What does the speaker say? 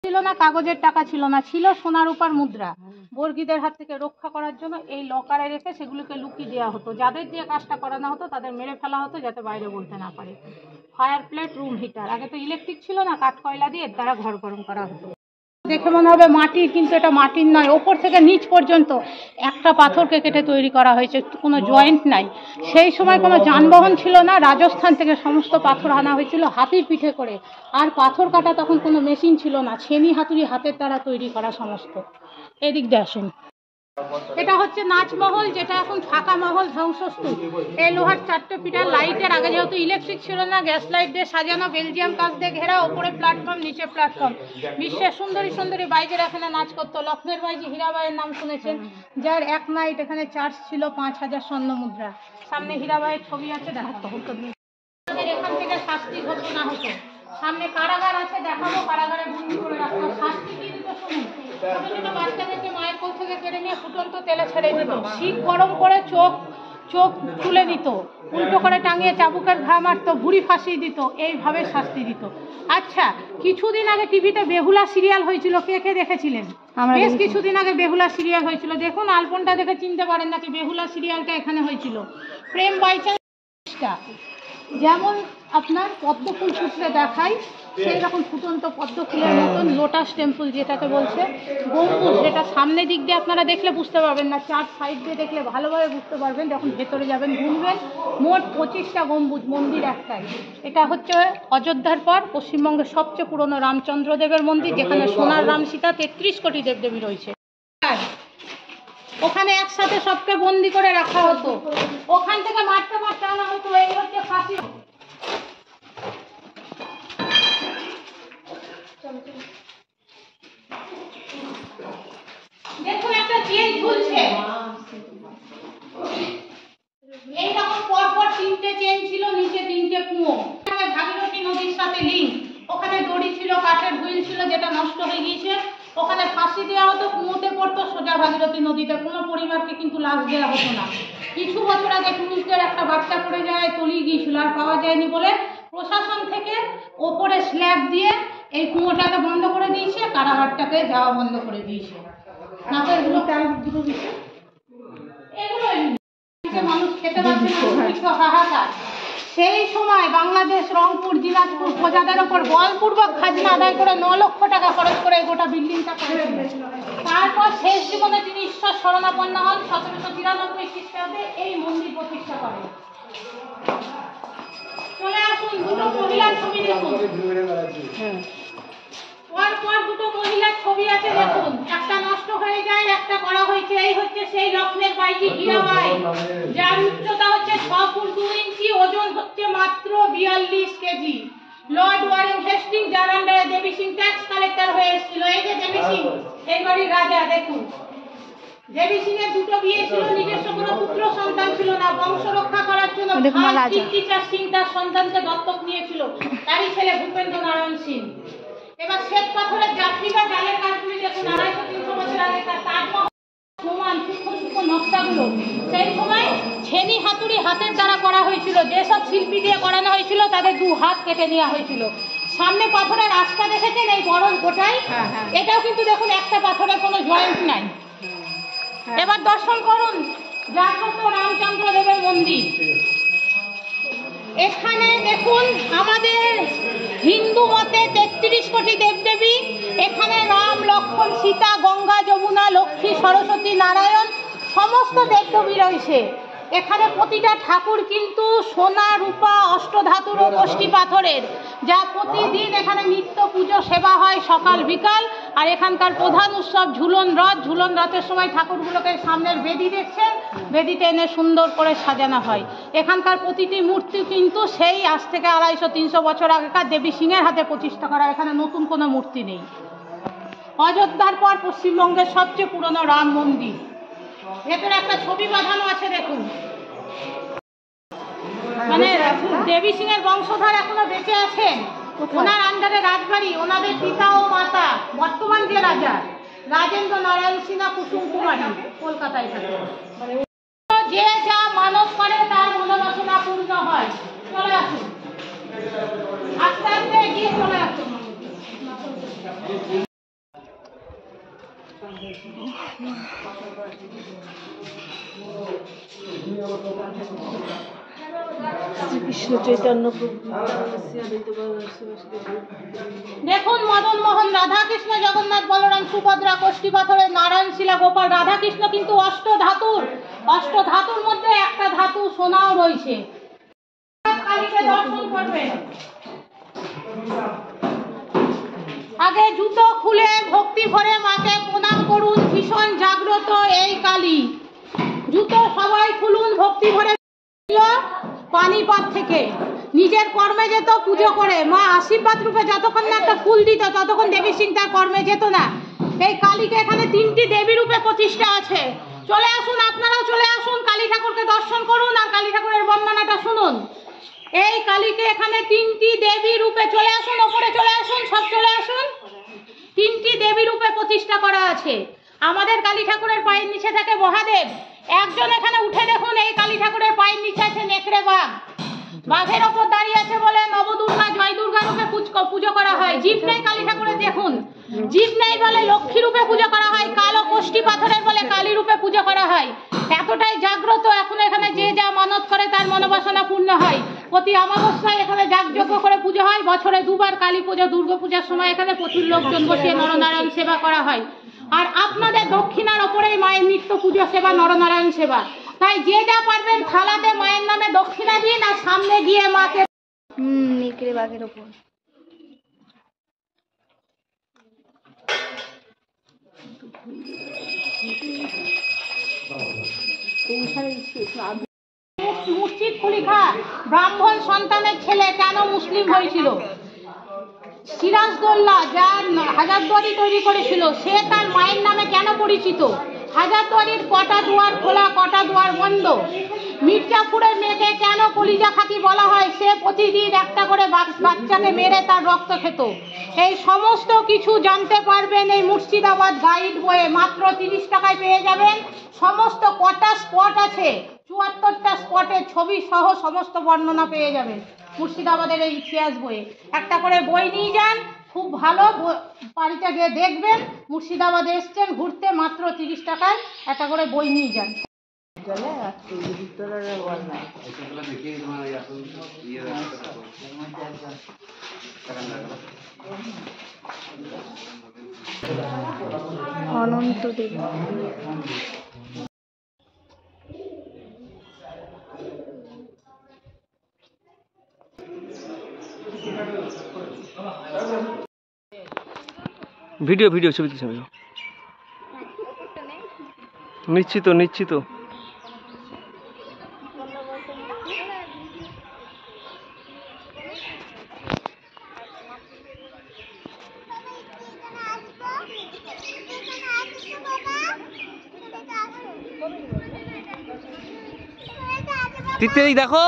ছিল না, কাগজের টাকা ছিল না, ছিল সোনা রূপার মুদ্রা। বর্গীদের হাত থেকে রক্ষা করার জন্য এই লকারে রেখে সেগুলোকে লুকিয়ে দেওয়া হতো। যাদের দিয়ে কাজটা করানো হতো তাদের মেরে ফেলা হতো যাতে বাইরে বলতে না পারে। ফায়ার প্লেট, রুম হিটার, আগে তো ইলেকট্রিক ছিল না, কাঠ কয়লা দিয়ে তারা ঘর গরম করা হতো। দেখে মনে হবে মাটির, কিন্তু এটা মাটির নয়। ওপর থেকে নিচ পর্যন্ত একটা পাথরকে কেটে তৈরি করা হয়েছে, কোনো জয়েন্ট নাই। সেই সময় কোনো যানবাহন ছিল না, রাজস্থান থেকে সমস্ত পাথর আনা হয়েছিল হাতির পিঠে করে। আর পাথর কাটা তখন কোনো মেশিন ছিল না, ছেনি হাতুড়ি হাতের দ্বারা তৈরি করা সমস্ত। এদিক দিয়ে আসুন। এটা হচ্ছে নাচমহল, যেটা এখন ফাঁকা মহল, ধ্বংসস্তূপ। এই লোহার 4টে পিটার লাইটের, আগে যেহেতু ইলেকট্রিক ছিল না, গ্যাস লাইট দিয়ে সাজানো, বেলজিয়াম কাঁচ দিয়ে ঘেরা, ওপরে প্ল্যাটফর্ম, নিচে প্ল্যাটফর্ম। বিশ্বের সুন্দরী সুন্দরী বাইজেরা এখানে নাচ করতো। লক্ষ্মের বাইজি হীরাবাইয়ের নাম শুনেছেন, যার এক নাইট এখানে চার্জ ছিল 5000 স্বর্ণ মুদ্রা। সামনে হীরাবাইয়ের ছবি আছে, দেখাতে হতো। এখান থেকে শাস্তি হতো না হতো। সামনে কারাগার আছে, দেখাবো। কারাগারে বন্দি করে রাখতো। শাস্তি কি দিত শুনুন। ছোট ছোট বাচ্চাদেরকে মায়ের কোল থেকে কেড়ে নিয়ে ফুটন্ত তেলে ছেড়ে দিত। শীত গরম করে চোখ তুলে নিত, উল্টো করে টাঙিয়ে চাবুকের ঘা মারতো, ভুঁড়ি ফাঁসিয়ে দিত। এইভাবে শাস্তি দিত। আচ্ছা, কিছুদিন আগে টিভিতে বেহুলা সিরিয়াল হয়েছিল, কে কে দেখেছিলেন? বেশ কিছুদিন আগে বেহুলা সিরিয়াল হয়েছিল। দেখুন, আলপনটা দেখে চিনতে পারেন নাকি? বেহুলা সিরিয়ালটা এখানে হয়েছিল। প্রেম বাইচান্সটা যেমন আপনার পদ্ম ফুল ফুটলে দেখায়, সেই রকম ফুটন্ত পদ্ম ফুলের মতন লোটাস টেম্পল যেটাকে বলছে, গম্বুজ, যেটা সামনে দিক দিয়ে আপনারা দেখলে বুঝতে পারবেন না, 4 সাইড দিয়ে দেখলে ভালোভাবে বুঝতে পারবেন যখন ভেতরে যাবেন, ঘুরবেন। মোট 25টা গম্বুজ, মন্দির একটাই। এটা হচ্ছে অযোধ্যার পর পশ্চিমবঙ্গের সবচেয়ে পুরনো রামচন্দ্র দেবের মন্দির, যেখানে সোনার রাম সীতা 33 কোটি দেবদেবী রয়েছে। ওখানে একসাথে সবকে বন্দি করে রাখা হতো, ওখান থেকে মারতে মারতে আনা হতো। এই হচ্ছে ফাঁসি। দেখুন, একটা চেন ঝুলছে, এইরকম পরপর 3টে চেন ছিল, নিচে 3টে কুয়ো। ভাগীরথী নদীর সাথে লিঙ্ক। ওখানে দড়ি ছিল, কাঠের হুইল ছিল, যেটা নষ্ট হয়ে গিয়েছে। ওখানে ফাঁসি দেওয়া হতো, কুয়োতে পড়তো, সোজা ভাগীরথী নদীতে। কোনো পরিবারকে কিন্তু লাশ দেওয়া হতো না। কিছু বছর আগে টুরিস্টদের একটা বাচ্চা পড়ে যায়, তলিয়ে গিয়েছিল, আর পাওয়া যায়নি বলে প্রশাসন থেকে ওপরে স্ল্যাব দিয়ে এই কুয়োটাকে বন্ধ করে দিয়েছে, কারাগারটাকে যাওয়া বন্ধ করে দিয়েছে। না তো এগুলো দুটো বিষয়, এগুলো মানুষ খেতে পারছে না, হাহাকার। সেই সময় বাংলাদেশ, রংপুর, দিনাজপুর প্রজাদের ওপর বলপূর্বক খাজনা আদায় করে 9 লক্ষ টাকা খরচ করে গোটা বিল্ডিংটা করেছিল। তারপর শেষ জীবনে তিনি ঈশ্বর শরণাপন্ন হন। 1793 খ্রিস্টাব্দে এই মন্দির প্রতিষ্ঠা করেন। চলে আসুন, দুটো মহিলার ছবি দেখুন। পর দুটো মহিলার ছবি আছে, দেখুন। একটা নষ্ট হয়ে যায়, একটা করা হয়েছে। এই হচ্ছে সেই লক্ষ্মের বাইজি হীরাবাই, যার উচ্চতা হচ্ছে 6 ফুট 2 ইঞ্চি, ওজন হচ্ছে মাত্র 42 কেজি। লর্ড ওয়ারেন হেস্টিং, যার আন্ডারে দেবী সিং ট্যাক্স কালেক্টর হয়ে এসেছিল। এই যে দেবী সিং, এই বাড়ির রাজা। দেখুন, দেবী সিং এর দুটো বিয়ে ছিল, নিজস্ব কোনো পুত্র সন্তান ছিল না। বংশ রক্ষা করার জন্য কীর্তিচাঁদ সিং তার সন্তানকে দত্তক নিয়েছিল, তারই ছেলে ভূপেন্দ্র নারায়ণ সিং। এবার শ্বেত পাথরের যাত্রী বা জালের কাজগুলি দেখুন। 250-300 বছর আগেকার তাজমহল সমান সূক্ষ্ম সূক্ষ্ম নকশাগুলো সেই সময় ছেনি হাতুড়ি হাতের দ্বারা করা হয়েছিল। যেসব শিল্পী দিয়ে করানো হয়েছিল তাদের 2 হাত কেটে নেওয়া হয়েছিল। সামনে পাথরের রাস্তা দেখেছেন, এই বড় গোটাই, এটাও কিন্তু দেখুন একটা পাথরের কোনো জয়েন্ট নাই। এবার দর্শন করুন জাগ্রত রামচন্দ্র দেবের মন্দির। এখানে দেখুন, আমাদের হিন্দু মতে 33 কোটি দেবদেবী। এখানে রাম, লক্ষ্মণ, সীতা, গঙ্গা, যমুনা, লক্ষ্মী, সরস্বতী, নারায়ণ সমস্ত দেবদেবী রয়েছে। এখানে প্রতিটা ঠাকুর কিন্তু সোনা, রূপা, অষ্টধাতুর ও কষ্টি পাথরের, যা প্রতিদিন এখানে নিত্য পুজো সেবা হয় সকাল বিকাল। আর এখানকার প্রধান উৎসব ঝুলন রথ। ঝুলন রথের সময় ঠাকুরগুলোকে সামনের বেদি দেখছেন, বেদিতে এনে সুন্দর করে সাজানো হয়। এখানকার প্রতিটি মূর্তি কিন্তু সেই আজ থেকে 250-300 বছর আগেকার দেবী সিংহের হাতে প্রতিষ্ঠা করা। এখানে নতুন কোনো মূর্তি নেই। অযোধ্যার পর পশ্চিমবঙ্গের সবচেয়ে পুরনো রাম মন্দির। ভেতরে একটা ছবি বাঁধানো আছে দেখুন। মানে দেবী সিং এর বংশধর এখনো বেঁচে আছেন। ওনার আন্ডারে রাজবাড়ি, ওনাদের পিতা ও মাতা বর্তমান যে রাজা রাজেন্দ্র নারায়ণ সিনহা কুসুম কুমারী কলকাতায় থাকে। যে যা মানত করে তার মনোবাসনা পূর্ণ হয়। চলে আসুন, আস্তে আস্তে এগিয়ে চলে আসুন। শ্রীকৃষ্ণ চৈতন্য দেখুন, মদন মোহন, রাধাকৃষ্ণ, জগন্নাথ, বলরাম, সুভদ্রা, কষ্টি পাথরের, নারায়ণ শিলা, গোপাল, রাধাকৃষ্ণ কিন্তু অষ্ট ধাতুর মধ্যে একটা ধাতু সোনাও রয়েছে। কালীকে দর্শন করবেন। আগে জুতো খুলে ভক্তি ভরে মাকে প্রণাম করুন। ভীষণ জাগ্রত এই কালী। জুতো সবাই খুলুন ভক্তি ভরে। পানিপথ থেকে নিজের কর্মে যেত পুজো করে, মা আশীর্বাদ রূপে যতক্ষণ না একটা ফুল দিত ততক্ষণ দেবী সিং তার কর্মে যেত না। এই কালীকে এখানে 3টি দেবী রূপে প্রতিষ্ঠা আছে। চলে আসুন, আপনারাও চলে আসুন, কালী ঠাকুরকে দর্শন করুন আর কালী ঠাকুরের বন্দনাটা শুনুন। এই কালীকে এখানে 3টি দেবী রূপে, চলে আসুন, ওপরে চলে আসুন, সব চলে আসুন। 3টি দেবী রূপে প্রতিষ্ঠা করা আছে। আমাদের কালী ঠাকুরের পায়ের নিচে থাকে মহাদেব। একজন এখানে উঠে দেখুন, এই কালী ঠাকুরের পায়ের নিচে আছে নেকড়ে বাঘ। বাঘের ওপর দাঁড়িয়ে আছে বলে নবদুর্গা, জয় দুর্গা রূপে পুজো করা হয়। জিভ নেই কালী ঠাকুরের, দেখুন জিভ নেই বলে লক্ষ্মী রূপে পুজো করা হয়। কালো কোষ্টি পাথরের বলে কালী রূপে পুজো করা হয়। এতটাই জাগ্রত, এখন এখানে যে যা মানত করে তার মনোবাসনা পূর্ণ হয়। প্রতি অমাবস্যায় এখানে যাগযজ্ঞ করে পুজো হয়। বছরে 2বার কালী পুজো, দুর্গা পূজার সময় এখানে প্রচুর লোকজন বসিয়ে নরনারায়ণ সেবা করা হয়। আর আপনাদের দক্ষিণার ওপরেই মায়ের নিত্য পুজো সেবা, নরনারায়ণ সেবা। তাই যে যা পারবেন থালাতে মায়ের নামে দক্ষিণা দিন আর সামনে গিয়ে মাকে নেকড়ে বাঘের ওপর মুর্শিদ কুলি খাঁ ব্রাহ্মণ সন্তানের ছেলে কেন মুসলিম হয়েছিল? সিরাজদৌল্লা যার হাজারদুয়ারি তৈরি করেছিল সে তার মায়ের নামে কেন পরিচিত? হাজারদুয়ারির কটা দুয়ার খোলা, কটা দুয়ার বন্ধ? মির্জাপুরের মেয়েকে কেন কলিজা খাকি বলা হয়? সে প্রতিদিন একটা করে বাচ্চাকে মেরে তার রক্ত খেত। এই সমস্ত কিছু জানতে পারবেন এই মুর্শিদাবাদ গাইড বইয়ে। মাত্র 30 টাকায় পেয়ে যাবেন। সমস্ত কটা স্পট আছে, 74টা স্পটের ছবি সহ সমস্ত বর্ণনা পেয়ে যাবেন মুর্শিদাবাদের এই ইতিহাস বইয়ে। একটা করে বই নিয়ে যান, খুব ভালো, বাড়িতে গিয়ে দেখবেন মুর্শিদাবাদে এসছেন ঘুরতে, মাত্র 30 টাকায় একটা করে বই নিয়ে যান। অনন্ত দেবী ভিডিও ছবি নিশ্চিত দেখো।